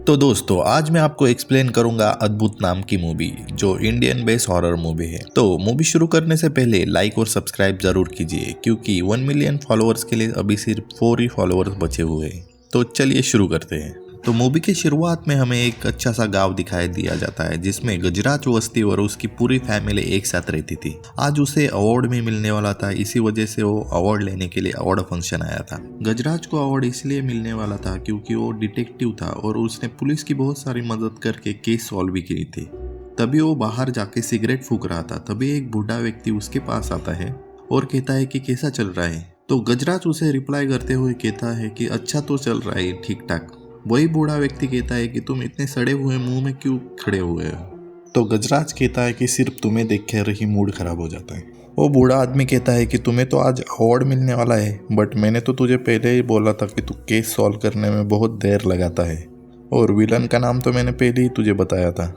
तो दोस्तों आज मैं आपको एक्सप्लेन करूंगा अद्भुत नाम की मूवी जो इंडियन बेस हॉरर मूवी है। तो मूवी शुरू करने से पहले लाइक और सब्सक्राइब जरूर कीजिए क्योंकि 1 मिलियन फॉलोअर्स के लिए अभी सिर्फ 4 ही फॉलोअर्स बचे हुए हैं। तो चलिए शुरू करते हैं। तो मूवी की शुरुआत में हमें एक अच्छा सा गांव दिखाई दिया जाता है जिसमें गजराज वस्ती और उसकी पूरी फैमिली एक साथ रहती थी। आज उसे अवार्ड भी मिलने वाला था, इसी वजह से वो अवार्ड लेने के लिए अवार्ड फंक्शन आया था। गजराज को अवार्ड इसलिए मिलने वाला था क्योंकि वो डिटेक्टिव था और उसने पुलिस की बहुत सारी मदद करके केस सॉल्व भी की थी। तभी वो बाहर जाके सिगरेट फूक रहा था, तभी एक बूढ़ा व्यक्ति उसके पास आता है और कहता है कि कैसा चल रहा है। तो गजराज उसे रिप्लाई करते हुए कहता है कि अच्छा तो चल रहा है, ठीक ठाक। वही बूढ़ा व्यक्ति कहता है कि तुम इतने सड़े हुए मुंह में क्यों खड़े हुए हो। तो गजराज कहता है कि सिर्फ तुम्हें देख कर ही मूड खराब हो जाता है। वो बूढ़ा आदमी कहता है कि तुम्हें तो आज अवार्ड मिलने वाला है, बट मैंने तो तुझे पहले ही बोला था कि तू केस सॉल्व करने में बहुत देर लगाता है और विलन का नाम तो मैंने पहले ही तुझे बताया था।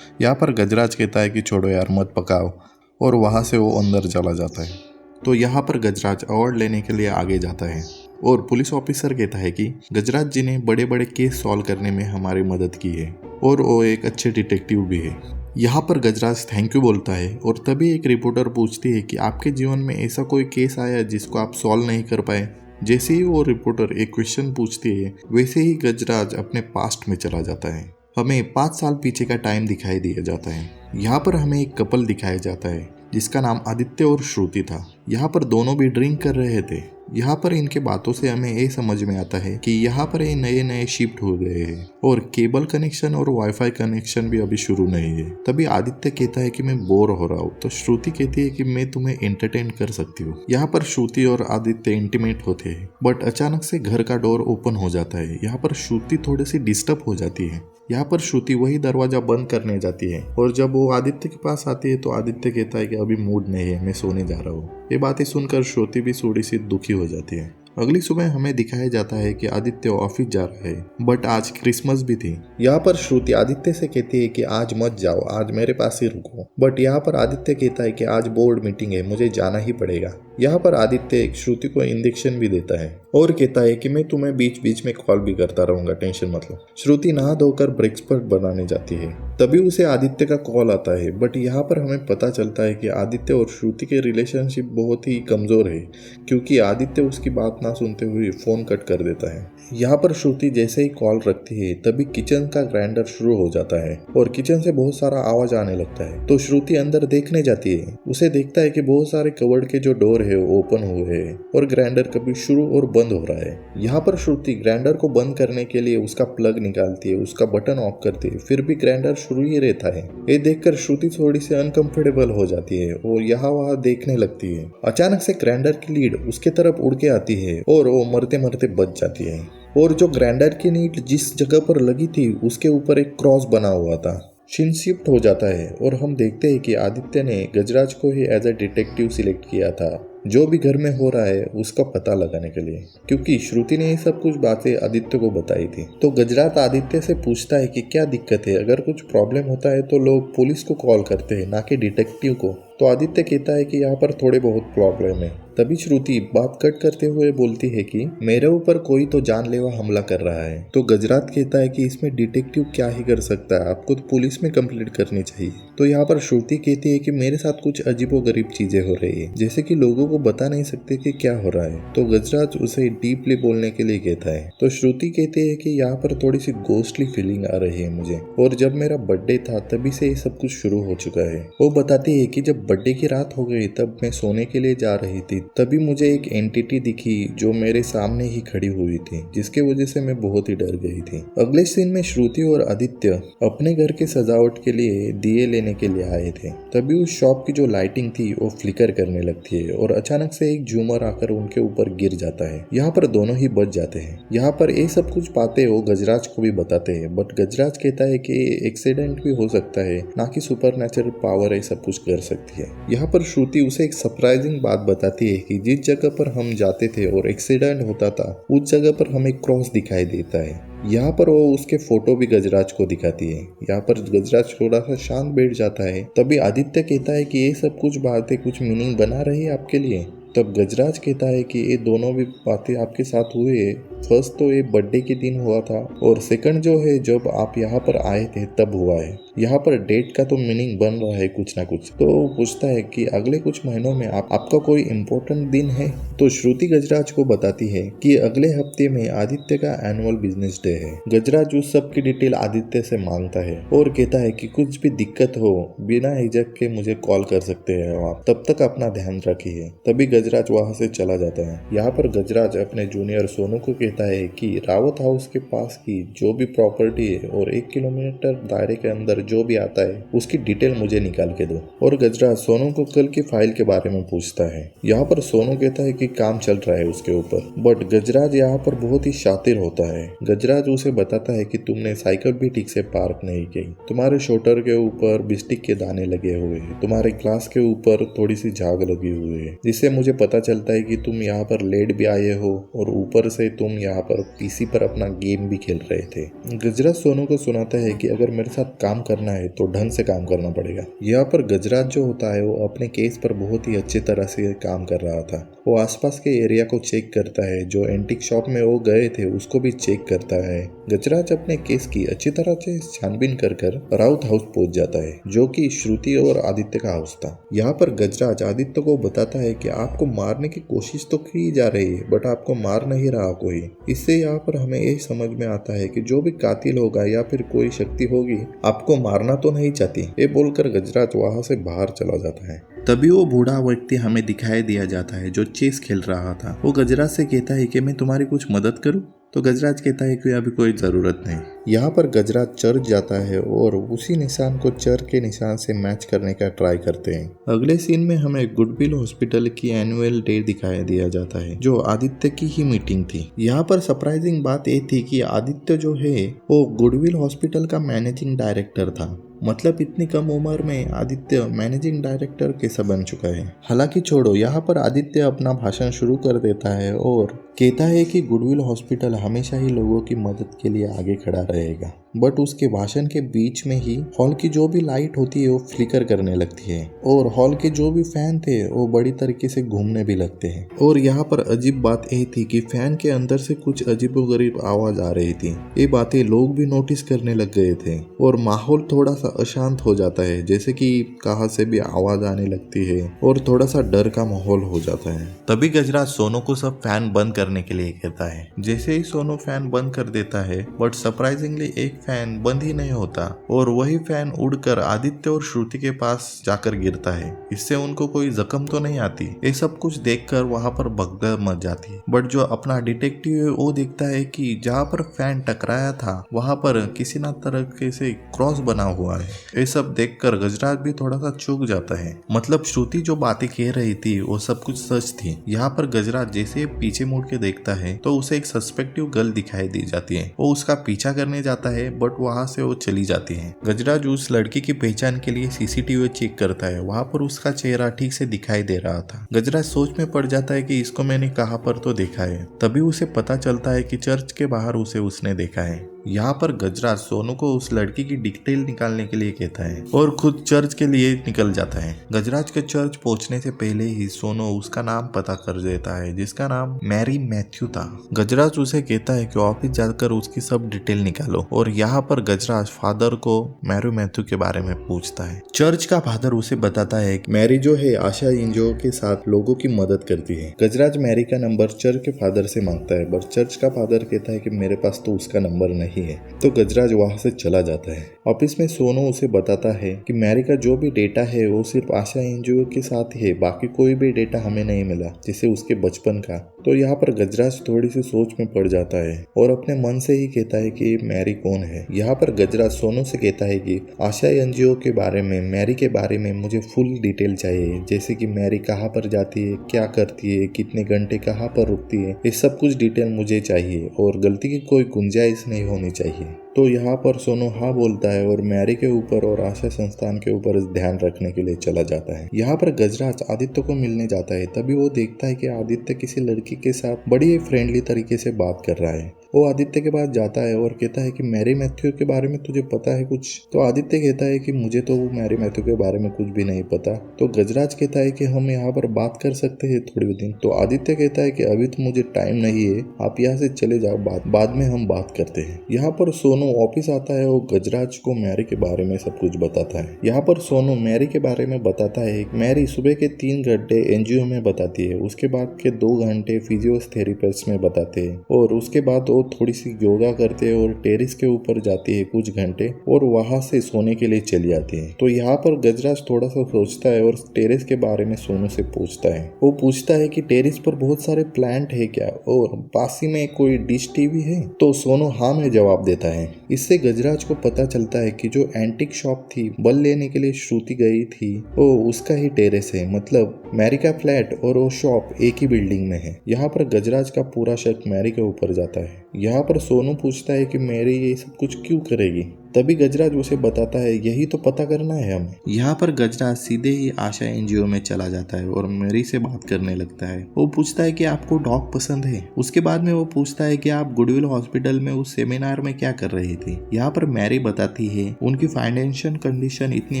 यहाँ पर गजराज कहता है कि छोड़ो यार, मत पकाओ, और वहाँ से वो अंदर चला जाता है। तो यहाँ पर गजराज अवार्ड लेने के लिए आगे जाता है और पुलिस ऑफिसर कहता है कि गजराज जी ने बड़े बड़े केस सॉल्व करने में हमारी मदद की है और वो एक अच्छे डिटेक्टिव भी है। यहाँ पर गजराज थैंक यू बोलता है और तभी एक रिपोर्टर पूछती है कि आपके जीवन में ऐसा कोई केस आया जिसको आप सॉल्व नहीं कर पाए। जैसे ही वो रिपोर्टर एक क्वेश्चन पूछती है वैसे ही गजराज अपने पास्ट में चला जाता है। हमें 5 साल पीछे का टाइम दिखाई दिया जाता है। यहाँ पर हमें एक कपल दिखाया जाता है जिसका नाम आदित्य और श्रुति था। यहाँ पर दोनों भी ड्रिंक कर रहे थे। यहाँ पर इनके बातों से हमें ये समझ में आता है कि यहाँ पर ये नए नए शिफ्ट हो गए हैं और केबल कनेक्शन और वाईफाई कनेक्शन भी अभी शुरू नहीं है। तभी आदित्य कहता है कि मैं बोर हो रहा हूँ, तो श्रुति कहती है कि मैं तुम्हें एंटरटेन कर सकती हूँ। यहाँ पर श्रुति और आदित्य इंटीमेट होते हैं, बट अचानक से घर का डोर ओपन हो जाता है। यहाँ पर श्रुति थोड़ी सी डिस्टर्ब हो जाती है। यहाँ पर श्रुति वही दरवाजा बंद करने जाती है और जब वो आदित्य के पास आती है तो आदित्य कहता है कि अभी मूड नहीं है, मैं सोने जा रहा हूँ। ये बातें सुनकर श्रुति भी थोड़ी सी दुखी हो जाती है। अगली सुबह हमें दिखाया जाता है कि आदित्य ऑफिस जा रहा है, बट आज क्रिसमस भी थी। यहाँ पर श्रुति आदित्य से कहती है कि आज मत जाओ, आज मेरे पास ही रुको, बट यहाँ पर आदित्य कहता है कि आज बोर्ड मीटिंग है, मुझे जाना ही पड़ेगा। यहाँ पर आदित्य श्रुति को इंजेक्शन भी देता है और कहता है कि मैं तुम्हें बीच बीच में कॉल भी करता रहूंगा, टेंशन मत लो। श्रुति नहा धोकर ब्रेकफास्ट बनाने जाती है, तभी उसे आदित्य का कॉल आता है, बट यहाँ पर हमें पता चलता है कि आदित्य और श्रुति के रिलेशनशिप बहुत ही कमजोर है क्योंकि आदित्य उसकी बात ना सुनते हुए फोन कट कर देता है। यहाँ पर श्रुति जैसे ही कॉल रखती है तभी किचन का ग्राइंडर शुरू हो जाता है और किचन से बहुत सारा आवाज आने लगता है। तो श्रुति अंदर देखने जाती है, उसे देखता है कि बहुत सारे कवर्ड के जो डोर है वो ओपन हुए हैं और ग्राइंडर कभी शुरू और बंद हो रहा है। यहाँ पर श्रुति ग्राइंडर को बंद करने के लिए उसका प्लग निकालती है, उसका बटन ऑफ करती है, फिर भी ग्राइंडर शुरू ही रहता है। ये देखकर श्रुति थोड़ी सी अनकंफर्टेबल हो जाती है और यहाँ वहाँ देखने लगती है। अचानक से ग्राइंडर की लीड उसके तरफ उड़ के आती है और वो मरते मरते बच जाती है और जो ग्राइंडर की लीड जिस जगह पर लगी थी उसके ऊपर एक क्रॉस बना हुआ था। सीन शिफ्ट हो जाता है और हम देखते हैं कि आदित्य ने गजराज को ही एज ए डिटेक्टिव सिलेक्ट किया था जो भी घर में हो रहा है उसका पता लगाने के लिए, क्योंकि श्रुति ने ये सब कुछ बातें आदित्य को बताई थी। तो गजराज आदित्य से पूछता है कि क्या दिक्कत है, अगर कुछ प्रॉब्लम होता है तो लोग पुलिस को कॉल करते हैं ना कि डिटेक्टिव को। तो आदित्य कहता है कि यहाँ पर थोड़े बहुत प्रॉब्लम है। तभी श्रुति बात कट करते हुए बोलती है कि मेरे ऊपर कोई तो जानलेवा हमला कर रहा है। तो गजराज कहता है कि इसमें डिटेक्टिव क्या ही कर सकता है, आपको तो पुलिस में कंप्लेंट करनी चाहिए। तो यहाँ पर श्रुति कहती है कि मेरे साथ कुछ अजीबोगरीब चीजें हो रही है, जैसे कि लोगों को बता नहीं सकते कि क्या हो रहा है। तो गजराज उसे डीपली बोलने के लिए कहता है। तो श्रुति कहती है कि यहाँ पर थोड़ी सी गोस्टली फीलिंग आ रही है मुझे, और जब मेरा बर्थडे था तभी से ये सब कुछ शुरू हो चुका है। वो बताती है कि जब बर्थडे की रात हो गई तब मैं सोने के लिए जा रही थी, तभी मुझे एक एंटिटी दिखी जो मेरे सामने ही खड़ी हुई थी, जिसके वजह से मैं बहुत ही डर गई थी। अगले सीन में श्रुति और आदित्य अपने घर के सजावट के लिए दिए लेने के लिए आए थे। तभी उस शॉप की जो लाइटिंग थी वो फ्लिकर करने लगती है और अचानक से एक झूमर आकर उनके ऊपर गिर जाता है। यहाँ पर दोनों ही बच जाते हैं। यहाँ पर ये सब कुछ बातें वो गजराज को भी बताते हैं, बट गजराज कहता है कि एक्सीडेंट भी हो सकता है, ना कि सुपरनेचुरल पावर ये सब कुछ कर सकती है। यहाँ पर श्रुति उसे एक सरप्राइजिंग बात बताती है कि जिस जगह पर हम जाते थे और एक्सीडेंट होता था उस जगह पर हमें क्रॉस दिखाई देता है। यहाँ पर वो उसके फोटो भी गजराज को दिखाती है। यहाँ पर गजराज थोड़ा सा शांत बैठ जाता है। तभी आदित्य कहता है कि ये सब कुछ बातें कुछ मीनिंग बना रही है आपके लिए। तब गजराज कहता है कि ये दोनों भी बातें आपके साथ हुए है। फर्स्ट तो ये बर्थडे के दिन हुआ था और सेकंड जो है जब आप यहाँ पर आए थे तब हुआ है। यहाँ पर डेट का तो मीनिंग बन रहा है कुछ ना कुछ। तो वो पूछता है कि अगले कुछ महीनों में आपका कोई इम्पोर्टेंट दिन है? तो श्रुति गजराज को बताती है कि अगले हफ्ते में आदित्य का एनुअल बिजनेस डे है। गजराज उस सब की डिटेल आदित्य से मांगता है और कहता है कि कुछ भी दिक्कत हो बिना हिचक के मुझे कॉल कर सकते हैं आप, तब तक अपना ध्यान रखिए। तभी गजराज वहाँ से चला जाता है। यहाँ पर गजराज अपने जूनियर सोनू को कहता है कि रावत हाउस के पास की जो भी प्रॉपर्टी है और 1 किलोमीटर दायरे के अंदर जो भी आता है उसकी डिटेल मुझे निकाल के दो। और गजराज सोनू को कल की फाइल के बारे में पूछता है। यहाँ पर सोनू कहता है कि काम चल रहा है उसके ऊपर, बट गजराज यहाँ पर बहुत ही शातिर होता है। गजराज उसे बताता है कि तुमने साइकिल भी ठीक से पार्क नहीं की, तुम्हारे शोटर के ऊपर बिस्टिक के दाने लगे हुए हैं, तुम्हारे ग्लास के ऊपर थोड़ी सी झाग लगी हुई है, जिससे मुझे पता चलता है कि तुम यहाँ पर लेट भी आए हो और ऊपर से तुम यहाँ पर पीसी पर अपना गेम भी खेल रहे थे। गजराज सोनू को सुनाता है कि अगर मेरे साथ काम करना है तो ढंग से काम करना पड़ेगा। यहाँ पर गजराज जो होता है वो अपने केस पर बहुत ही अच्छी तरह से काम कर रहा था। वो आसपास के एरिया को चेक करता है, जो एंटीक शॉप में वो गए थे उसको भी चेक करता है। गजराज अपने केस की अच्छी तरह से छानबीन कर राउत हाउस पहुंच जाता है, जो कि श्रुति और आदित्य का हाउस था। यहाँ पर गजराज आदित्य को बताता है कि आपको मारने की कोशिश तो की जा रही है बट आपको मार नहीं रहा कोई। इससे यहाँ पर हमें यही समझ में आता है कि जो भी कातिल होगा या फिर कोई शक्ति होगी आपको मारना तो नहीं चाहती। ये बोलकर गजराज वहां से बाहर चला जाता है। तभी वो बूढ़ा व्यक्ति हमें दिखाई दिया जाता है जो चेस खेल रहा था। वो गजराज से कहता है कि मैं तुम्हारी कुछ मदद करूं? तो गजराज कहता है कि अभी कोई ज़रूरत नहीं। यहाँ पर गजराज चर्च जाता है और उसी निशान को चर्च के निशान से मैच करने का ट्राई करते हैं। अगले सीन में हमें गुडविल हॉस्पिटल की एनुअल डे दिखाया दिया जाता है, जो आदित्य की ही मीटिंग थी। यहाँ पर सरप्राइजिंग बात ये थी कि आदित्य जो है वो गुडविल हॉस्पिटल का मैनेजिंग डायरेक्टर था। मतलब इतनी कम उम्र में आदित्य मैनेजिंग डायरेक्टर कैसा बन चुका है। हालांकि छोड़ो, यहाँ पर आदित्य अपना भाषण शुरू कर देता है और कहता है कि गुडविल हॉस्पिटल हमेशा ही लोगों की मदद के लिए आगे खड़ा रहेगा। बट उसके भाषण के बीच में ही हॉल की जो भी लाइट होती है वो फ्लिकर करने लगती है और हॉल के जो भी फैन थे वो बड़ी तरीके से घूमने भी लगते हैं। और यहाँ पर अजीब बात यह थी कि फैन के अंदर से कुछ अजीबोगरीब आवाज आ रही थी। ये बातें लोग भी नोटिस करने लग गए थे और माहौल थोड़ा सा अशांत हो जाता है, जैसे कि कहाँ से भी आवाज आने लगती है और थोड़ा सा डर का माहौल हो जाता है। तभी गजराज सोनू को सब फैन बंद करने के लिए कहता है। जैसे ही सोनू फैन बंद कर देता है, बट सरप्राइजिंगली एक फैन बंद ही नहीं होता और वही फैन उड़कर आदित्य और श्रुति के पास जाकर गिरता है। इससे उनको कोई जख्म तो नहीं आती। ये सब कुछ देखकर वहां पर भगदड़ मच जाती है। बट जो अपना डिटेक्टिव है वो देखता है कि जहाँ पर फैन टकराया था वहां पर किसी ना तरह से क्रॉस बना हुआ है। ये सब देखकर गजराज भी थोड़ा सा चूक जाता है। मतलब श्रुति जो बातें कह रही थी वो सब कुछ सच थी। यहाँ पर गजराज जैसे पीछे मुड़ के देखता है तो उसे एक सस्पेक्टिव गर्ल दिखाई दी जाती है। वो उसका पीछा करने जाता है बट वहां से वो चली जाती है। गजराज उस लड़की की पहचान के लिए सीसीटीवी चेक करता है। वहां पर उसका चेहरा ठीक से दिखाई दे रहा था। गजराज सोच में पड़ जाता है कि इसको मैंने कहाँ पर तो देखा है। तभी उसे पता चलता है कि चर्च के बाहर उसे उसने देखा है। यहाँ पर गजराज सोनू को उस लड़की की डिटेल निकालने के लिए कहता है और खुद चर्च के लिए निकल जाता है। गजराज के चर्च पहुंचने से पहले ही सोनू उसका नाम पता कर देता है, जिसका नाम मैरी मैथ्यू था। गजराज उसे कहता है कि ऑफिस जाकर उसकी सब डिटेल निकालो और यहाँ पर गजराज फादर को मैरी मैथ्यू के बारे में पूछता है। चर्च का फादर उसे बताता है कि मैरी जो है आशा एनजीओ के साथ लोगों की मदद करती है। गजराज मैरी का नंबर चर्च के फादर से मांगता है, बट चर्च का फादर कहता है कि मेरे पास तो उसका नंबर नहीं है। तो गजराज वहां से चला जाता है। ऑफिस में सोनू उसे बताता है कि मैरी का जो भी डेटा है वो सिर्फ आशा एनजीओ के साथ ही है, बाकी कोई भी डेटा हमें नहीं मिला, जैसे उसके बचपन का। तो यहाँ पर गजराज थोड़ी सी सोच में पड़ जाता है और अपने मन से ही कहता है कि मैरी कौन है। यहाँ पर गजराज सोनू से कहता है कि आशा एनजीओ के बारे में, मैरी के बारे में मुझे फुल डिटेल चाहिए, जैसे कि मैरी कहाँ पर जाती है, क्या करती है, कितने घंटे कहाँ पर रुकती है, ये सब कुछ डिटेल मुझे चाहिए और गलती की कोई गुंजाइश नहीं होनी चाहिए। तो यहाँ पर सोनू हाँ बोलता है और मैरी के ऊपर और आशा संस्थान के ऊपर ध्यान रखने के लिए चला जाता है। यहाँ पर गजराज आदित्य को मिलने जाता है। तभी वो देखता है कि आदित्य किसी लड़की के साथ बड़ी फ्रेंडली तरीके से बात कर रहा है। वो आदित्य के पास जाता है और कहता है कि मैरी मैथ्यू के बारे में तुझे पता है कुछ? तो आदित्य कहता है कि मुझे तो मैरी मैथ्यू के बारे में कुछ भी नहीं पता। तो गजराज कहता है कि हम यहाँ पर बात कर सकते हैं थोड़ी दिन। तो आदित्य कहता है कि अभी तो मुझे टाइम नहीं है, आप यहाँ से चले जाओ, बाद में हम बात करते हैं। यहाँ पर सोनू ऑफिस आता है और गजराज को मैरी के बारे में सब कुछ बताता है। यहाँ पर सोनू मैरी के बारे में बताता है। मैरी सुबह के 3 घंटे एनजीओ में बताती है, उसके बाद के 2 घंटे फिजियोथेरेपिस्ट में बताते हैं और उसके बाद वो थोड़ी सी योगा करते हैं और टेरिस के ऊपर जाती है कुछ घंटे और वहां से सोने के लिए चली जाती है। तो यहाँ पर गजराज थोड़ा सा सोचता है और टेरिस के बारे में सोनू से पूछता है। वो पूछता है कि टेरिस पर बहुत सारे प्लांट है क्या और पास ही में कोई डिश टीवी है? तो सोनू हाँ में जवाब देता है। इससे गजराज को पता चलता है कि जो एंटिक शॉप थी बल लेने के लिए श्रुति गई थी वो उसका ही टेरेस है, मतलब मैरी का फ्लैट और वो शॉप एक ही बिल्डिंग में है। यहाँ पर गजराज का पूरा शक मैरी के ऊपर जाता है। यहाँ पर सोनू पूछता है कि मैरी ये सब कुछ क्यों करेगी? तभी गजराज उसे बताता है यही तो पता करना है हमें। यहाँ पर गजराज सीधे ही आशा एनजीओ में चला जाता है और मैरी से बात करने लगता है। वो पूछता है कि आपको डॉग पसंद है। उसके बाद में वो पूछता है कि आप गुडविल हॉस्पिटल में उस सेमिनार में क्या कर रही थी। यहाँ पर मैरी बताती है उनकी फाइनेंशियल कंडीशन इतनी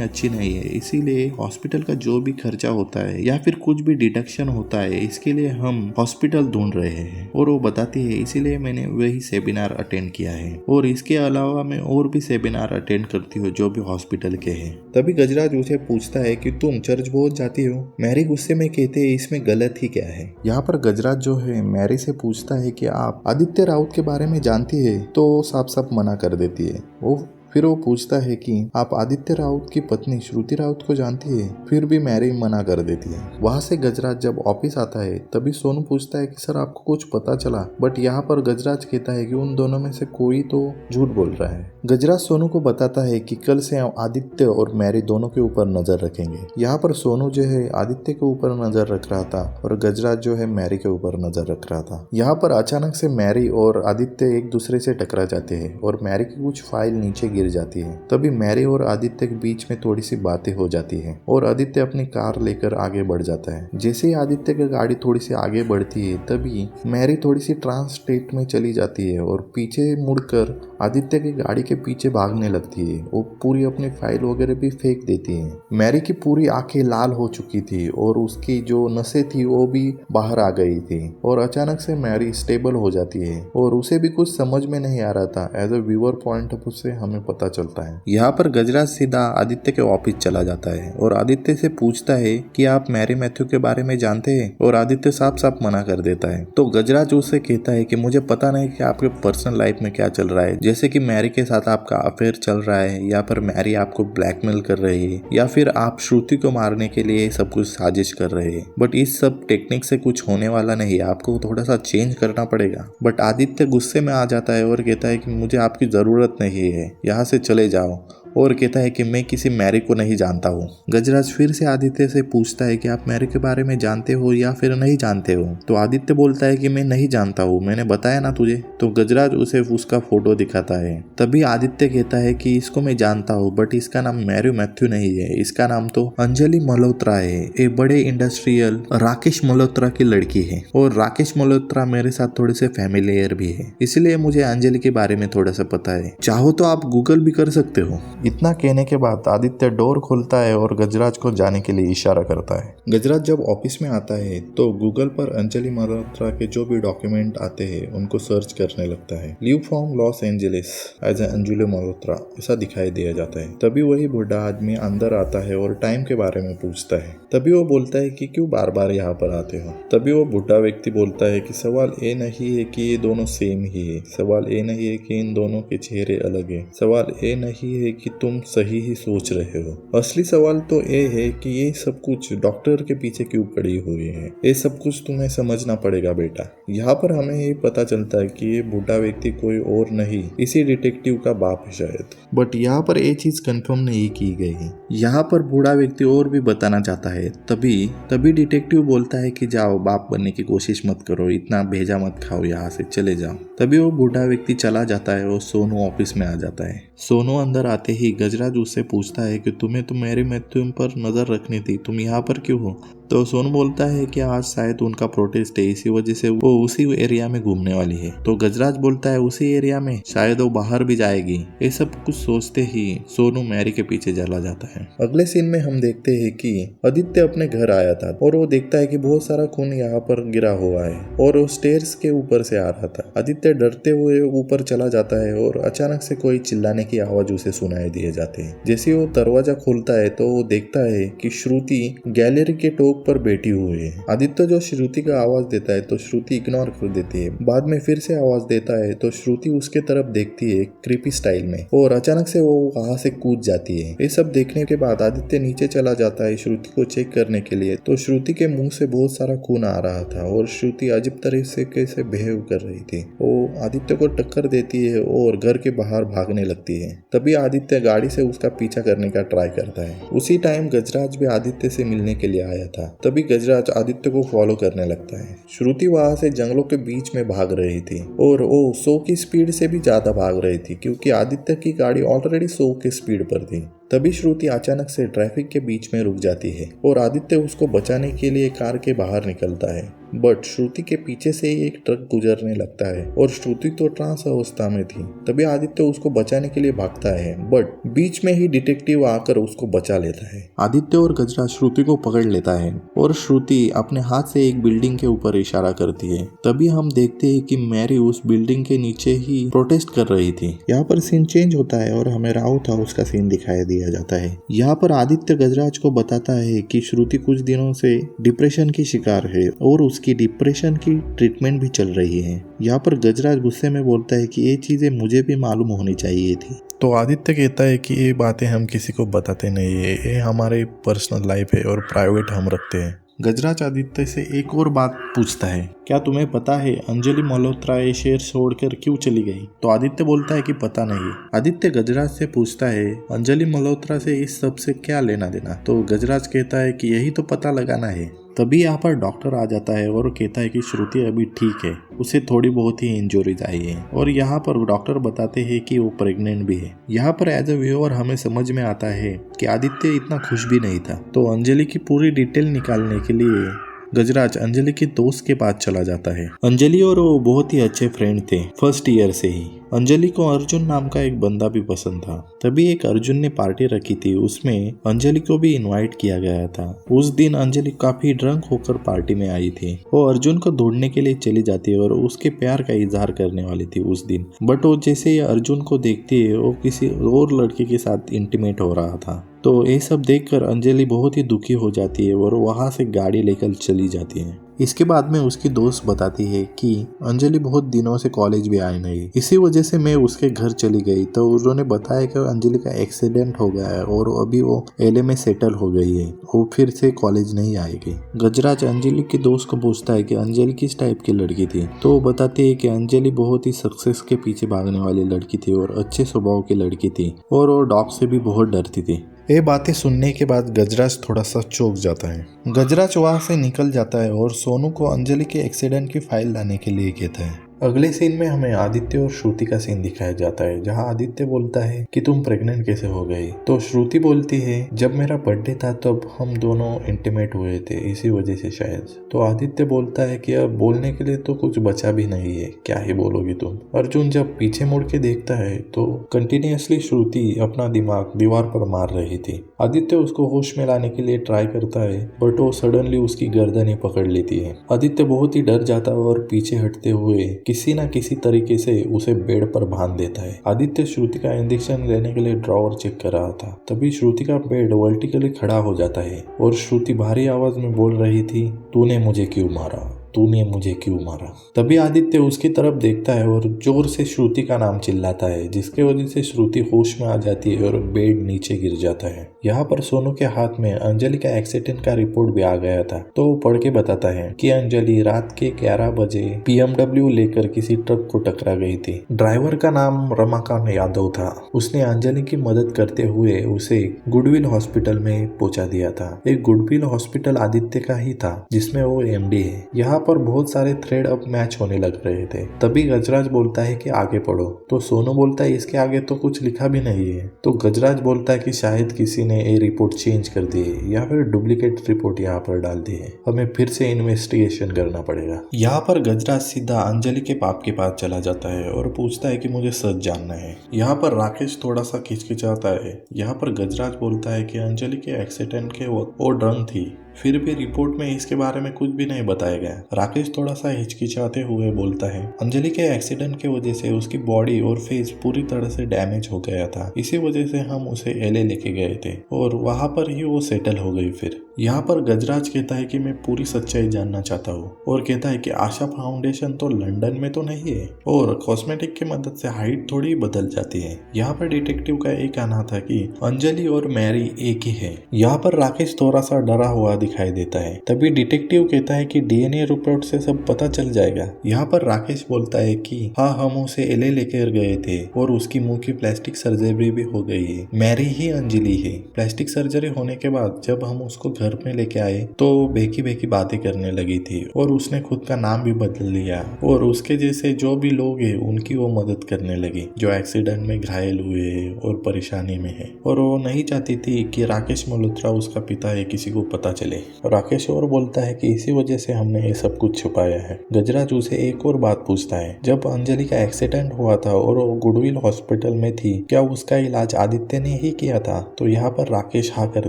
अच्छी नहीं है, इसीलिए हॉस्पिटल का जो भी खर्चा होता है या फिर कुछ भी डिडक्शन होता है इसके लिए हम हॉस्पिटल ढूंढ रहे हैं। और वो बताती है इसीलिए मैंने वही सेमिनार अटेंड किया है और इसके अलावा मैं और भी सेमिनार अटेंड करती हूँ जो भी हॉस्पिटल के हैं। तभी गजराज उसे पूछता है कि तुम चर्च बहुत जाती हो? मैरी गुस्से में कहते हैं इसमें गलत ही क्या है। यहाँ पर गजराज जो है मैरी से पूछता है कि आप आदित्य राउत के बारे में जानती है? तो साफ साफ मना कर देती है। फिर वो पूछता है कि आप आदित्य राउत की पत्नी श्रुति राउत को जानती है? फिर भी मैरी मना कर देती है। वहां से गजराज जब ऑफिस आता है तभी सोनू पूछता है कि सर आपको कुछ पता चला? बट यहाँ पर गजराज कहता है कि उन दोनों में से कोई तो झूठ बोल रहा है। गजराज सोनू को बताता है कि कल से आदित्य और मैरी दोनों के ऊपर नजर रखेंगे। यहाँ पर सोनू जो है आदित्य के ऊपर नजर रख रहा था और गजराज जो है मैरी के ऊपर नजर रख रहा था। यहाँ पर अचानक से मैरी और आदित्य एक दूसरे से टकरा जाते हैं और मैरी की कुछ फाइल नीचे गिर जाती है। तभी मैरी और आदित्य के बीच में थोड़ी सी बातें हो जाती है और आदित्य अपनी कार लेकर आगे बढ़ जाता है। जैसे ही आदित्य की गाड़ी थोड़ी सी आगे बढ़ती है तभी मैरी थोड़ी सी ट्रांस स्टेट में चली जाती है और पीछे मुड़कर आदित्य की गाड़ी के पीछे भागने लगती है। वो पूरी अपनी फाइल वगैरह भी फेंक देती है। मैरी की पूरी आंखें लाल हो चुकी थी और उसकी जो नसें थी वो भी बाहर आ गई थी और अचानक से मैरी स्टेबल हो जाती है और उसे भी कुछ समझ में नहीं आ रहा था। As a viewer point of से हमें पता चलता है। यहाँ पर गजराज सीधा आदित्य के ऑफिस चला जाता है और आदित्य से पूछता है कि आप मैरी मैथ्यू के बारे में जानते हैं? और आदित्य साफ साफ मना कर देता है। तो गजराज उससे कहता है कि मुझे पता नहीं कि आपके पर्सनल लाइफ में क्या चल रहा है, जैसे कि मैरी के साथ आपका अफेयर चल रहा है या फिर मैरी आपको ब्लैकमेल कर रही है या फिर आप श्रुति को मारने के लिए सब कुछ साजिश कर रहे हैं। बट इस सब टेक्निक से कुछ होने वाला नहीं, आपको थोड़ा सा चेंज करना पड़ेगा। बट आदित्य गुस्से में आ जाता है और कहता है कि मुझे आपकी जरूरत नहीं है, यहाँ से चले जाओ। और कहता है कि मैं किसी मैरी को नहीं जानता हूँ। गजराज फिर से आदित्य से पूछता है कि आप मैरी के बारे में जानते हो या फिर नहीं जानते हो? तो आदित्य बोलता है कि मैं नहीं जानता हूँ, मैंने बताया ना तुझे। तो गजराज उसे उसका फोटो दिखाता है। तभी आदित्य कहता है कि इसको मैं जानता हूँ बट इसका नाम मैरी मैथ्यू नहीं है, इसका नाम तो अंजलि मल्होत्रा है। एक बड़े इंडस्ट्रियल राकेश मल्होत्रा की लड़की है और राकेश मल्होत्रा मेरे साथ थोड़े से फैमिलियर भी है, इसलिए मुझे अंजलि के बारे में थोड़ा सा पता है। चाहो तो आप गूगल भी कर सकते हो। इतना कहने के बाद आदित्य डोर खोलता है और गजराज को जाने के लिए इशारा करता है। गजराज जब ऑफिस में आता है तो गूगल पर अंजलि मल्होत्रा के जो भी डॉक्यूमेंट आते हैं उनको सर्च करने लगता है। Leave from Los Angeles as a Anjali Malhotra ऐसा दिखाई दिया जाता है। तभी वही बूढ़ा आदमी अंदर आता है और टाइम के बारे में पूछता है। तभी वो बोलता है कि क्यों बार बार यहाँ पर आते हो? तभी वो बूढ़ा व्यक्ति बोलता है कि सवाल ये नहीं है कि ये दोनों सेम ही है, सवाल ये नहीं है कि इन दोनों के चेहरे अलग है, सवाल ये नहीं है कि तुम सही ही सोच रहे हो। असली सवाल तो ये है कि ये सब कुछ डॉक्टर के पीछे क्यों पड़ी हुई है। ये सब कुछ तुम्हें समझना पड़ेगा बेटा। यहाँ पर हमें ये पता चलता है कि ये बूढ़ा व्यक्ति कोई और नहीं, इसी डिटेक्टिव का बाप है शायद। बट यहाँ पर ये चीज कंफर्म नहीं की गई। यहाँ पर बूढ़ा व्यक्ति और भी बताना चाहता है। तभी डिटेक्टिव बोलता है कि जाओ, बाप बनने की कोशिश मत करो, इतना भेजा मत खाओ, यहाँ से चले जाओ। तभी वो बूढ़ा व्यक्ति चला जाता है और सोनू ऑफिस में आ जाता है। सोनू अंदर आते ही गजराज उससे पूछता है कि तुम्हें तो मैरी मैथ्यू पर नजर रखनी थी, तुम यहाँ पर क्यों हो? तो सोनू बोलता है कि आज शायद उनका प्रोटेस्ट है, इसी वजह से वो उसी एरिया में घूमने वाली है। तो गजराज बोलता है उसी एरिया में, शायद वो बाहर भी जाएगी। ये सब कुछ सोचते ही सोनू मैरी के पीछे चला जाता है। अगले सीन में हम देखते हैं कि आदित्य अपने घर आया था और वो देखता है कि बहुत सारा खून यहाँ पर गिरा हुआ है और वो स्टेयर्स के ऊपर से आ रहा था। आदित्य डरते हुए ऊपर चला जाता है और अचानक से कोई चिल्लाने की आवाज उसे सुनाई दिए जाते हैं। जैसे वो दरवाजा खोलता है तो वो देखता है कि श्रुति गैलरी के टॉप पर बैठी हुई है। आदित्य जो श्रुति का आवाज देता है तो श्रुति इग्नोर कर देती है। बाद में फिर से आवाज देता है तो श्रुति उसके तरफ देखती है क्रीपी स्टाइल में और अचानक से वो वहां से कूद जाती है। ये सब देखने के बाद आदित्य नीचे चला जाता है श्रुति को चेक करने के लिए। तो श्रुति के मुंह से बहुत सारा खून आ रहा था और श्रुति अजीब तरीके से बिहेव कर रही थी। वो आदित्य को टक्कर देती है और घर के बाहर भागने लगती है। तभी आदित्य गाड़ी से उसका पीछा करने का ट्राई करता है। उसी टाइम गजराज भी आदित्य से मिलने के लिए आया था। तभी गजराज आदित्य को फॉलो करने लगता है। श्रुति वहां से जंगलों के बीच में भाग रही थी और वो 100 की स्पीड से भी ज्यादा भाग रही थी क्योंकि आदित्य की गाड़ी ऑलरेडी 100 की स्पीड पर थी। तभी श्रुति अचानक से ट्रैफिक के बीच में रुक जाती है और आदित्य उसको बचाने के लिए कार के बाहर निकलता है। बट श्रुति के पीछे से ही एक ट्रक गुजरने लगता है और श्रुति तो ट्रांस अवस्था में थी। तभी आदित्य उसको बचाने के लिए भागता है बट बीच में ही डिटेक्टिव आकर उसको बचा लेता है। आदित्य और गजराज श्रुति को पकड़ लेता है और श्रुति अपने हाथ से एक बिल्डिंग के ऊपर इशारा करती है। तभी हम देखते हैं कि मैरी उस बिल्डिंग के नीचे ही प्रोटेस्ट कर रही थी। यहाँ पर सीन चेंज होता है और हमें राउत हाउस का सीन दिखाई दिया जाता है। यहाँ पर आदित्य गजराज को बताता है कि श्रुति कुछ दिनों से डिप्रेशन की शिकार है और उसकी डिप्रेशन की ट्रीटमेंट भी चल रही है। यहाँ पर गजराज गुस्से में बोलता है कि ये चीजें मुझे भी मालूम होनी चाहिए थी। तो आदित्य कहता है कि ये बातें हम किसी को बताते नहीं है, ये हमारे पर्सनल लाइफ है और प्राइवेट हम रखते हैं। गजराज आदित्य से एक और बात पूछता है, क्या तुम्हें पता है अंजलि मल्होत्रा ये शहर छोड़कर क्यों चली गई? तो आदित्य बोलता है कि पता नहीं। आदित्य गजराज से पूछता है अंजलि मल्होत्रा से इस सब से क्या लेना देना? तो गजराज कहता है कि यही तो पता लगाना है। तभी यहाँ पर डॉक्टर आ जाता है और कहता है कि श्रुति अभी ठीक है, उसे थोड़ी बहुत ही इंजरीज आई है और यहाँ पर डॉक्टर बताते हैं कि वो प्रेग्नेंट भी है। यहाँ पर एज अ व्यूअर हमें समझ में आता है कि आदित्य इतना खुश भी नहीं था। तो अंजलि की पूरी डिटेल निकालने के लिए गजराज अंजलि के दोस्त के पास चला जाता है। अंजलि और वो बहुत ही अच्छे फ्रेंड थे फर्स्ट ईयर से ही। अंजलि को अर्जुन नाम का एक बंदा भी पसंद था। तभी एक अर्जुन ने पार्टी रखी थी, उसमें अंजलि को भी इनवाइट किया गया था। उस दिन अंजलि काफी ड्रंक होकर पार्टी में आई थी। वो अर्जुन को ढूंढने के लिए चली जाती है और उसके प्यार का इजहार करने वाली थी उस दिन। बट वो जैसे ही अर्जुन को देखती है वो किसी और लड़के के साथ इंटीमेट हो रहा था। तो ये सब देखकर अंजलि बहुत ही दुखी हो जाती है और वहां से गाड़ी लेकर चली जाती है। इसके बाद में उसकी दोस्त बताती है कि अंजलि बहुत दिनों से कॉलेज भी आई नहीं, इसी वजह से मैं उसके घर चली गई। तो उन्होंने बताया कि अंजलि का एक्सीडेंट हो गया है और अभी वो एलए में सेटल हो गई है, वो फिर से कॉलेज नहीं आएगी। गजराज अंजलि के दोस्त को पूछता है कि अंजलि किस टाइप की लड़की थी। तो वो बताती है कि अंजलि बहुत ही सक्सेस के पीछे भागने वाली लड़की थी और अच्छे स्वभाव की लड़की थी और वो डॉग से भी बहुत डरती थी। ये बातें सुनने के बाद गजराज थोड़ा सा चौंक जाता है। गजराज वहां से निकल जाता है और सोनू को अंजलि के एक्सीडेंट की फाइल लाने के लिए कहता है। अगले सीन में हमें आदित्य और श्रुति का सीन दिखाया जाता है, जहां आदित्य बोलता है कि तुम प्रेग्नेंट कैसे हो गई? तो श्रुति बोलती है जब मेरा बर्थडे था तब हम दोनों इंटीमेट हुए थे, इसी वजह से शायद। तो आदित्य बोलता है कि अब बोलने के लिए तो कुछ बचा भी नहीं है, क्या ही बोलोगी तुम? अर्जुन जब पीछे मुड़ के देखता है तो कंटिन्यूअसली श्रुति अपना दिमाग दीवार पर मार रही थी। आदित्य उसको होश में लाने के लिए ट्राई करता है बट वो सडनली उसकी गर्दन ही पकड़ लेती है। आदित्य बहुत ही डर जाता है और पीछे हटते हुए किसी न किसी तरीके से उसे बेड पर बांध देता है। आदित्य श्रुति का इंजेक्शन लेने के लिए ड्रॉवर चेक कर रहा था। तभी श्रुति का बेड वर्टिकली खड़ा हो जाता है और श्रुति भारी आवाज में बोल रही थी, तूने मुझे क्यों मारा, तूने मुझे क्यों मारा? तभी आदित्य उसकी तरफ देखता है और जोर से श्रुति का नाम चिल्लाता है, जिसके वजह से श्रुति होश में आ जाती है और बेड नीचे गिर जाता है। यहाँ पर सोनू के हाथ में अंजलि का एक्सीडेंट का रिपोर्ट भी आ गया था। तो वो पढ़ के बताता है कि अंजलि रात के 11 बजे BMW लेकर किसी ट्रक को टकरा गई थी। ड्राइवर का नाम रमाकांत यादव था। उसने अंजलि की मदद करते हुए उसे गुडविल हॉस्पिटल में पहुंचा दिया था। एक गुडविल हॉस्पिटल आदित्य का ही था जिसमें वो MD है। यहाँ पर बहुत सारे थ्रेड अब मैच होने लग रहे थे। तभी गजराज बोलता है कि आगे पढ़ो। तो सोनू बोलता है इसके आगे तो कुछ लिखा भी नहीं है। तो गजराज बोलता है कि शायद किसी ने ये रिपोर्ट चेंज कर दी है या फिर डुप्लीकेट रिपोर्ट यहाँ पर डाल दी है, हमें फिर से इन्वेस्टिगेशन करना पड़ेगा। यहाँ पर गजराज सीधा अंजलि के पाप के पास चला जाता है और पूछता है कि मुझे सच जानना है। यहाँ पर राकेश थोड़ा सा खिचखिचाता है। यहाँ पर गजराज बोलता है कि अंजलि के एक्सीडेंट के वक्त वो ड्रंक थी, फिर भी रिपोर्ट में इसके बारे में कुछ भी नहीं बताया गया। राकेश थोड़ा सा हिचकिचाते हुए बोलता है अंजलि के एक्सीडेंट के वजह से उसकी बॉडी और फेस पूरी तरह से डैमेज हो गया था, इसी वजह से हम उसे एलए लेके गए थे और वहां पर ही वो सेटल हो गई। फिर यहाँ पर गजराज कहता है कि मैं पूरी सच्चाई जानना चाहता हूँ और कहता है कि आशा फाउंडेशन तो लंदन में तो नहीं है और कॉस्मेटिक की मदद से हाइट थोड़ी बदल जाती है। यहाँ पर डिटेक्टिव का एक कहना था कि अंजलि और मैरी एक ही है। यहाँ पर राकेश थोड़ा सा डरा हुआ दिखाई देता है। तभी डिटेक्टिव कहता है कि डीएनए रिपोर्ट से सब पता चल जाएगा। यहाँ पर राकेश बोलता है कि हाँ, हम उसे एलए लेकर गए थे और उसकी मुंह की प्लास्टिक सर्जरी भी हो गई है। मैरी ही अंजलि है। प्लास्टिक सर्जरी होने के बाद जब हम उसको घर में लेके आए तो बेकी बेकी बातें करने लगी थी और उसने खुद का नाम भी बदल लिया और उसके जैसे जो भी लोग हैं उनकी वो मदद करने लगी जो एक्सीडेंट में घायल हुए और परेशानी में है। और वो नहीं चाहती थी कि राकेश मल्होत्रा उसका पिता है किसी को पता चले। राकेश और बोलता है कि इसी वजह से हमने ये सब कुछ छुपाया है। गजराज उसे एक और बात पूछता है, जब अंजलि का एक्सीडेंट हुआ था और वो गुडविल हॉस्पिटल में थी, क्या उसका इलाज आदित्य ने ही किया था? तो यहाँ पर राकेश हाँ कर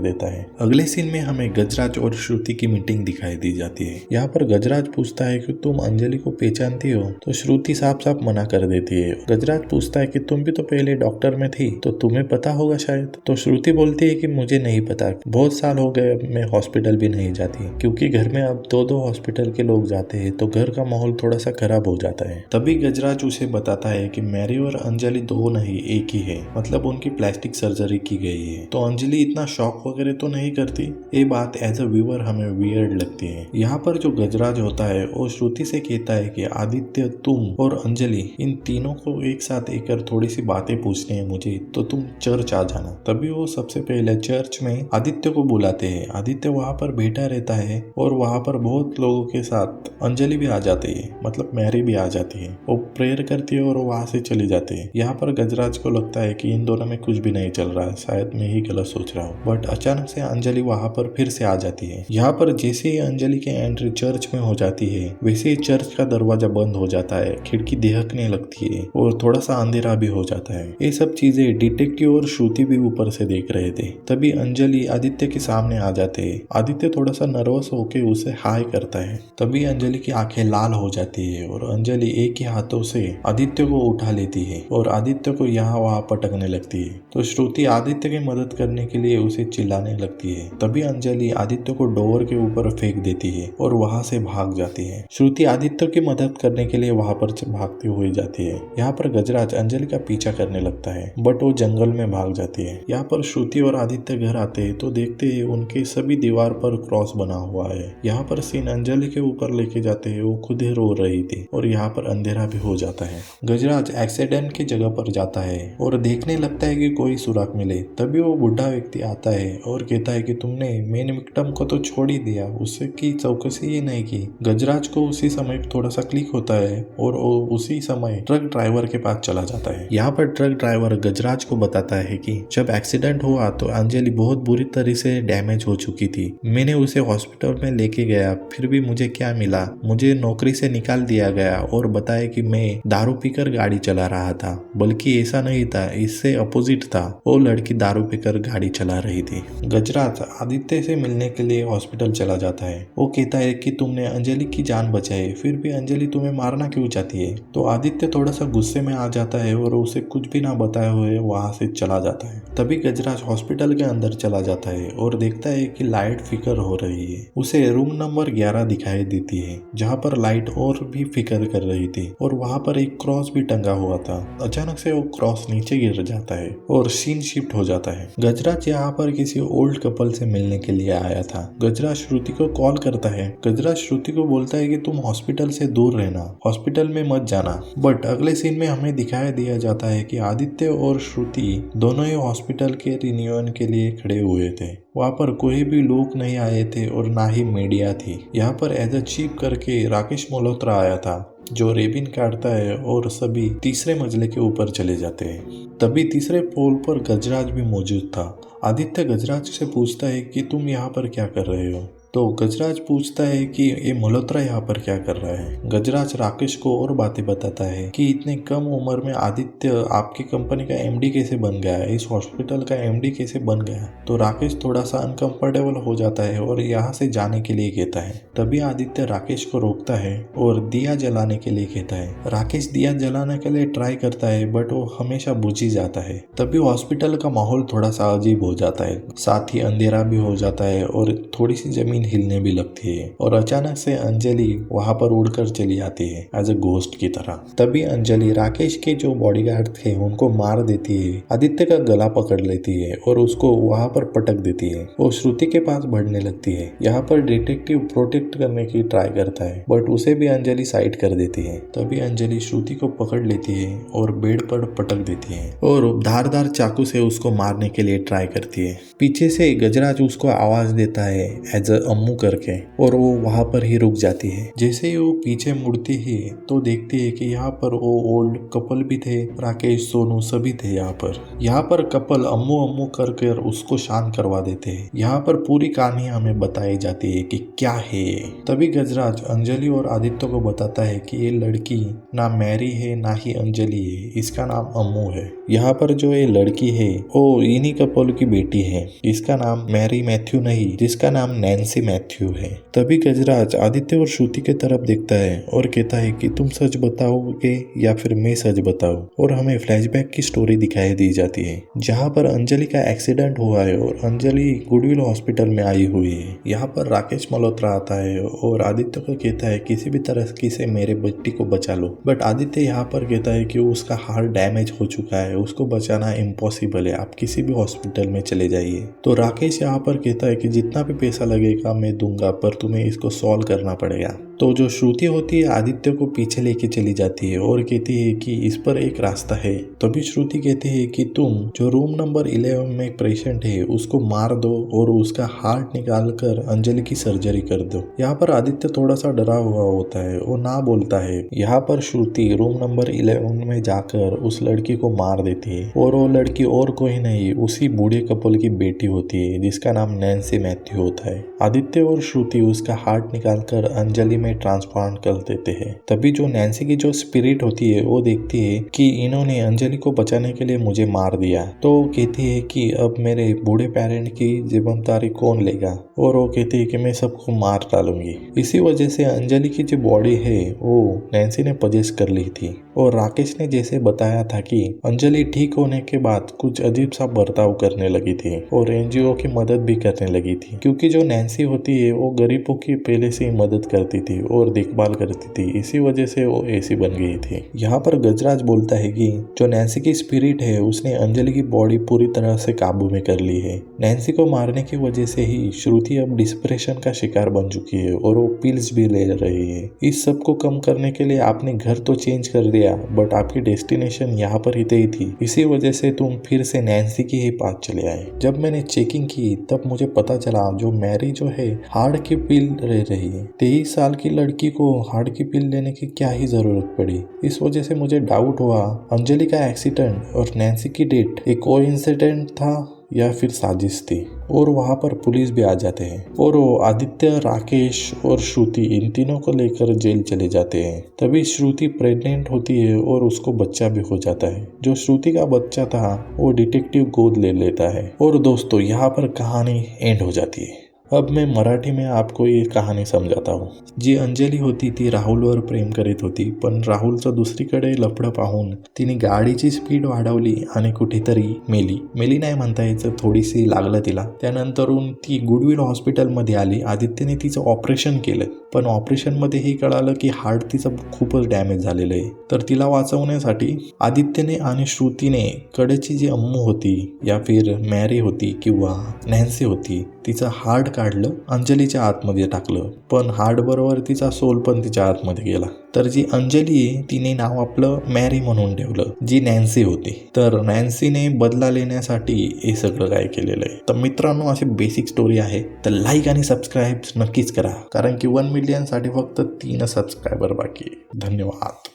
देता है। अगले सीन में हमें गजराज और श्रुति की मीटिंग दिखाई दी जाती है। यहाँ पर गजराज पूछता है कि तुम अंजलि को पहचानती हो? तो श्रुति साफ साफ मना कर देती है। गजराज पूछता है कि तुम भी तो पहले डॉक्टर में थी तो तुम्हें पता होगा शायद। तो श्रुति बोलती है कि मुझे नहीं पता, बहुत साल हो गए मैं हॉस्पिटल भी नहीं जाती क्योंकि घर में अब दो हॉस्पिटल के लोग जाते हैं तो घर का माहौल थोड़ा सा खराब हो जाता है। तभी गजराज उसे बताता है कि मैरी और अंजलि दो नहीं एक ही है, मतलब उनकी प्लास्टिक सर्जरी की गई है। तो अंजलि इतना शॉक वगैरह तो नहीं करती। ये बात एज अ व्यूअर हमें वियर्ड लगती है। यहाँ पर जो गजराज होता है वो श्रुति से कहता है कि आदित्य, तुम और अंजलि इन तीनों को एक साथ लेकर थोड़ी सी बातें पूछनी है मुझे, तो तुम चर्च आ जाना। तभी वो सबसे पहले चर्च में आदित्य को बुलाते हैं। आदित्य वहां पर बैठा रहता है और वहां पर बहुत लोगों के साथ अंजलि भी आ जाती है, मतलब मैरी भी आ जाती है। वो प्रेयर करती है और वहां से चली जाती है। यहाँ पर गजराज को लगता है कि इन दोनों में कुछ भी नहीं चल रहा है, शायद मैं ही गलत सोच रहा हूँ। बट अचानक से अंजलि वहां पर फिर से आ जाती है। यहाँ पर जैसे ही अंजलि की एंट्री चर्च में हो जाती है वैसे ही चर्च का दरवाजा बंद हो जाता है, खिड़की दिहकने लगती है और थोड़ा सा अंधेरा भी हो जाता है। ये सब चीजें डिटेक्टिव और श्रुति भी ऊपर से देख रहे थे। तभी अंजलि आदित्य के सामने आ जाते हैं। आदित्य थोड़ा सा नर्वस होके उसे हाय करता है। तभी अंजलि की आंखें लाल हो जाती है और अंजलि एक ही हाथों से आदित्य को उठा लेती है और आदित्य को यहाँ वहाँ पटकने लगती है। तो श्रुति आदित्य की मदद करने के लिए उसे चिल्लाने लगती है। तभी अंजलि आदित्य को डोर के ऊपर फेंक देती है और वहां से भाग जाती है। श्रुति आदित्य की मदद करने के लिए वहां पर भागती हुई जाती है। यहाँ पर गजराज अंजलि का पीछा करने लगता है बट वो जंगल में भाग जाती है। यहाँ पर श्रुति और आदित्य घर आते हैं तो देखते हैं उनके सभी दीवार पर क्रॉस बना हुआ है। यहाँ पर सीन अंजलि के ऊपर लेके जाते हैं, वो खुद ही रो रही थी और यहाँ पर अंधेरा भी हो जाता है। गजराज एक्सीडेंट की जगह पर जाता है और देखने लगता है कि कोई सुराग मिले। तभी वो बुढ़ा व्यक्ति आता है और कहता है कि तुमने मेन विक्टिम को तो छोड़ ही दिया, उससे की चौकसी ही नहीं की। गजराज को उसी समय थोड़ा सा क्लिक होता है और वो उसी समय ट्रक ड्राइवर के पास चला जाता है। यहाँ पर ट्रक ड्राइवर गजराज को बताता है कि जब एक्सीडेंट हुआ तो अंजलि बहुत बुरी तरह से डैमेज हो चुकी थी। मैंने उसे हॉस्पिटल में लेके गया, फिर भी मुझे क्या मिला, मुझे नौकरी से निकाल दिया गया और बताया कि मैं दारू पीकर गाड़ी चला रहा था। बल्कि ऐसा नहीं था, इससे अपोजिट था, वो लड़की दारू पीकर गाड़ी चला रही थी। गजराज आदित्य से मिलने के लिए हॉस्पिटल चला जाता है। वो कहता है कि तुमने अंजलि की जान बचाई, फिर भी अंजलि तुम्हें मारना क्यों चाहती है? तो आदित्य थोड़ा सा गुस्से में आ जाता है और उसे कुछ भी ना बताए हुए वहां से चला जाता है। तभी गजराज हॉस्पिटल के अंदर चला जाता है और देखता है कि लाइट फिकर हो रही है। उसे रूम नंबर 11 दिखाई देती है जहाँ पर लाइट और भी फिकर कर रही थी और वहां पर एक क्रॉस भी टंगा हुआ था। अचानक से वो क्रॉस नीचे गिर जाता है और सीन शिफ्ट हो जाता है। गजराज यहाँ पर किसी ओल्ड कपल से मिलने के लिए आया था। गजराज श्रुति को कॉल करता है। गजराज श्रुति को बोलता है कि तुम हॉस्पिटल से दूर रहना, हॉस्पिटल में मत जाना। बट अगले सीन में हमें दिखाया दिया जाता है कि आदित्य और श्रुति दोनों ही हॉस्पिटल के रिन्यूअल के लिए खड़े हुए थे। वहाँ पर कोई भी लोग नहीं आए थे और ना ही मीडिया थी। यहाँ पर एज अ चीफ करके राकेश मल्होत्रा आया था, जो रेबिन काटता है और सभी तीसरे मंजिले के ऊपर चले जाते हैं। तभी तीसरे पोल पर गजराज भी मौजूद था। आदित्य गजराज से पूछता है कि तुम यहाँ पर क्या कर रहे हो। तो गजराज पूछता है कि ये मल्होत्रा यहाँ पर क्या कर रहा है। गजराज राकेश को और बातें बताता है कि इतने कम उम्र में आदित्य आपकी कंपनी का एमडी कैसे बन गया, इस हॉस्पिटल का एमडी कैसे बन गया। तो राकेश थोड़ा सा अनकंफर्टेबल हो जाता है और यहाँ से जाने के लिए कहता है। तभी आदित्य राकेश को रोकता है और दिया जलाने के लिए कहता है। राकेश दिया जलाने के लिए ट्राई करता है बट वो हमेशा बुझ ही जाता है। तभी हॉस्पिटल का माहौल थोड़ा सा अजीब हो जाता है, साथ ही अंधेरा भी हो जाता है और थोड़ी सी जमीन हिलने भी लगती है। और अचानक से अंजलि वहां पर उड़कर चली आती है एज अ घोस्ट की तरह। तभी अंजलि राकेश के जो बॉडीगार्ड थे उनको मार देती है, आदित्य का गला पकड़ लेती है और उसको वहां पर पटक देती है। वो श्रुति के पास बढ़ने लगती है। यहाँ पर डिटेक्टिव प्रोटेक्ट करने की ट्राई करता है बट उसे भी अंजलि साइड कर देती है। तभी अंजलि श्रुति को पकड़ लेती है और बेड पर पटक देती है और धारदार चाकू से उसको मारने के लिए ट्राई करती है। पीछे से गजराज उसको आवाज देता है एज अ अम्मू करके और वो वहां पर ही रुक जाती है। जैसे ही वो पीछे मुड़ती है तो देखती है कि यहाँ पर वो ओल्ड कपल भी थे, राकेश सोनू सभी थे यहाँ पर कपल अम्मू अम्मू करके उसको शांत करवा देते हैं। यहाँ पर पूरी कहानी हमें बताई जाती है कि क्या है। तभी गजराज अंजलि और आदित्य को बताता है कि ये लड़की ना मैरी है ना ही अंजलि है, इसका नाम अम्मू है। यहाँ पर जो ये लड़की है वो इन्हीं कपल की बेटी है, इसका नाम मैरी मैथ्यू नहीं, जिसका नाम नैन्सी मैथ्यू है। तभी गजराज आदित्य और श्रुति के तरफ देखता है और कहता है कि तुम सच बताओगे या फिर मैं सच बताऊं। और हमें फ्लैशबैक की स्टोरी दिखाई दी जाती है जहां पर अंजलि का एक्सीडेंट हुआ है और अंजलि गुडविल हॉस्पिटल में आई हुई है। यहाँ पर राकेश मल्होत्रा आता है और आदित्य को कहता है किसी भी तरह से मेरे बेटी को बचा लो। बट आदित्य यहाँ पर कहता है कि उसका हार्ट डैमेज हो चुका है, उसको बचाना इम्पॉसिबल है, आप किसी भी हॉस्पिटल में चले जाइए। तो राकेश यहाँ पर कहता है कि जितना भी पैसा लगेगा मैं दूंगा, पर तुम्हें इसको सॉल्व करना पड़ेगा। तो जो श्रुति होती है आदित्य को पीछे लेके चली जाती है और कहती है कि इस पर एक रास्ता है। तभी श्रुति कहती है कि तुम जो रूम नंबर 11 में एक पेशेंट है उसको मार दो और उसका हार्ट निकाल कर अंजलि की सर्जरी कर दो। यहाँ पर आदित्य थोड़ा सा डरा हुआ होता है, वो ना बोलता है। यहाँ पर श्रुति रूम नंबर 11 में जाकर उस लड़की को मार देती है और वो लड़की और कोई नहीं उसी बूढ़े कपल की बेटी होती है जिसका नाम नैन्सी मैथ्यू होता है। आदित्य और श्रुति उसका हार्ट निकाल कर अंजलि में ट्रांसप्लांट कर देते हैं। तभी जो नैन्सी की जो स्पिरिट होती है वो देखती है कि इन्होंने अंजलि को बचाने के लिए मुझे मार दिया, तो कहती है कि अब मेरे बूढ़े पेरेंट की जिम्मेदारी कौन लेगा। और वो कहती है कि मैं सबको मार डालूंगी। इसी वजह से अंजलि की जो बॉडी है वो नैन्सी ने पजेस कर ली थी। और राकेश ने जैसे बताया था कि अंजलि ठीक होने के बाद कुछ अजीब सा बर्ताव करने लगी थी और एनजीओ की मदद भी करने लगी थी, क्योंकि जो नैन्सी होती है वो गरीबों की पहले से ही मदद करती थी और देखभाल करती थी, इसी वजह से वो ऐसी बन गई थी। यहाँ पर गजराज बोलता है कि जो नैन्सी की स्पिरिट है उसने अंजलि की बॉडी पूरी तरह से काबू में कर ली है। नैन्सी को मारने की वजह से ही श्रुति अब डिप्रेशन का शिकार बन चुकी है और वो पिल्स भी ले रही है। इस सब को कम करने के लिए आपने घर तो चेंज कर दिया बट आपकी डेस्टिनेशन यहाँ पर ही थी, इसी वजह से तुम फिर से नैन्सी की ही पास चले आए। जब मैंने चेकिंग की तब मुझे पता चला जो मैरी जो है हार्ट की पिल ले रही है। 23 साल की लड़की को हार्ट की पिल लेने की क्या ही जरूरत पड़ी। इस वजह से मुझे डाउट हुआ अंजलि का एक्सीडेंट और नैन्सी की डेथ एक कोइंसिडेंट था या फिर साजिश थी। और वहाँ पर पुलिस भी आ जाते हैं और वो आदित्य, राकेश और श्रुति इन तीनों को लेकर जेल चले जाते हैं। तभी श्रुति प्रेग्नेंट होती है और उसको बच्चा भी हो जाता है। जो श्रुति का बच्चा था वो डिटेक्टिव गोद ले लेता है। और दोस्तों यहाँ पर कहानी एंड हो जाती है। अब मैं मराठी में आपको ये कहाणी समजाता हूँ। जी अंजली होती ती राहुलवर प्रेम करीत होती, पण राहुलचं दुसरीकडे लफडं पाहून तिने गाडीची स्पीड वाढवली आणि कुठेतरी मेली नाही म्हणता यायचं, थोडीशी लागलं तिला। त्यानंतरून ती गुडविल हॉस्पिटलमध्ये आली। आदित्यने तिचं ऑपरेशन केलं, पण ऑपरेशनमध्ये हे कळालं की हार्ट तिचं खूपच डॅमेज झालेलं आहे। तर तिला वाचवण्यासाठी आदित्यने आणि श्रुतीने कडेची जी अम्मू होती या फिर मॅरी होती किंवा नॅन्सी होती तिचं हार्ट काढलं, अंजलीच्या आतमध्ये टाकलं, पण हार्ड बरोबर तिचा सोल पण तिच्या आतमध्ये गेला. तर जी अंजली आहे तिने नाव आपलं मॅरी म्हणून ठेवलं, जी नॅन्सी होती. तर नॅन्सीने बदला लेण्यासाठी हे सगळं काय केलेलं आहे. तर मित्रांनो, अशी बेसिक स्टोरी आहे. तर लाईक आणि सबस्क्राईब नक्कीच करा, कारण की 1 मिलियन साठी फक्त 3 सबस्क्रायबर बाकी आहे. धन्यवाद.